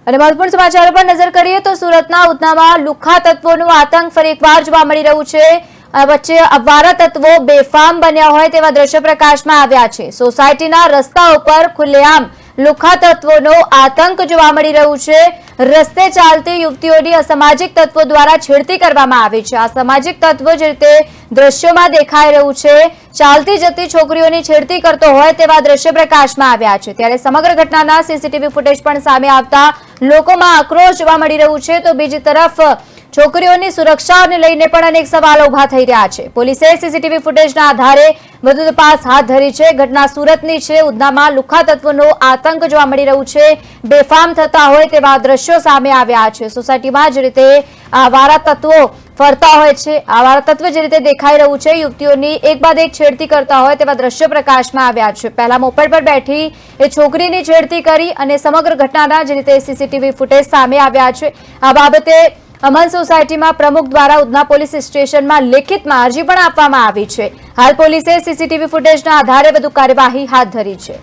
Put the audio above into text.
અને મહત્વપૂર્ણ સમાચારો પર નજર કરીએ તો સુરતના ઉધનામાં લુખ્ખા તત્વોનું આતંક ફરી એકવાર જોવા મળી રહ્યું છે। વચ્ચે અવારા તત્વો બેફામ બન્યા હોય તેવા દ્રશ્ય પ્રકાશમાં આવ્યા છે। સોસાયટીના રસ્તા ઉપર ખુલ્લેઆમ લુખ્ખા તત્વોનો આતંક જોવા મળી રહ્યું છે। રસ્તે ચાલતી યુવતીઓની અસામાજિક તત્વો દ્વારા છેડતી કરવામાં આવી છે। આ સામાજિક તત્વ જે રીતે દ્રશ્યોમાં દેખાઈ રહ્યું છે, ચાલતી જતી છોકરીઓની છેડતી કરતો હોય તેવા દ્રશ્ય પ્રકાશમાં આવ્યા છે। ત્યારે સમગ્ર ઘટનાના સીસીટીવી ફૂટેજ પણ સામે આવતા લોકોમાં આક્રોશ જોવા મળી રહ્યું છે। તો બીજી તરફ છોકરીઓની સુરક્ષાને લઈને પણ અનેક સવાલો ઉભા થઈ રહ્યા છે। પોલીસે સીસીટીવી ફૂટેજના આધારે વધુ તપાસ હાથ ધરી છે। ઘટના સુરતની છે। ઉધનામાં લુખ્ખા તત્વોનો આતંક જોવા મળી રહ્યું છે। બેફામ થતા હોય તેવા દ્રશ્યો સામે આવ્યા છે। સોસાયટીમાં જે રીતે આવારા તત્વો ફરતા હોય છે, આવારા તત્વ જે રીતે દેખાઈ રહ્યું છે, યુવતીઓની એક બાદ એક છેડતી કરતા હોય તેવા દ્રશ્યો પ્રકાશમાં આવ્યા છે। પહેલા મોપેડ પર બેઠી એ છોકરીની છેડતી કરી અને સમગ્ર ઘટનાના જે રીતે સીસીટીવી ફૂટેજ સામે આવ્યા છે। આ બાબતે અમન સોસાયટીમાં પ્રમુખ દ્વારા ઉધના પોલીસ સ્ટેશનમાં લેખિતમાં અરજી પણ આપવામાં આવી છે। હાલ પોલીસે સીસીટીવી ફૂટેજના આધારે વધુ કાર્યવાહી હાથ ધરી છે।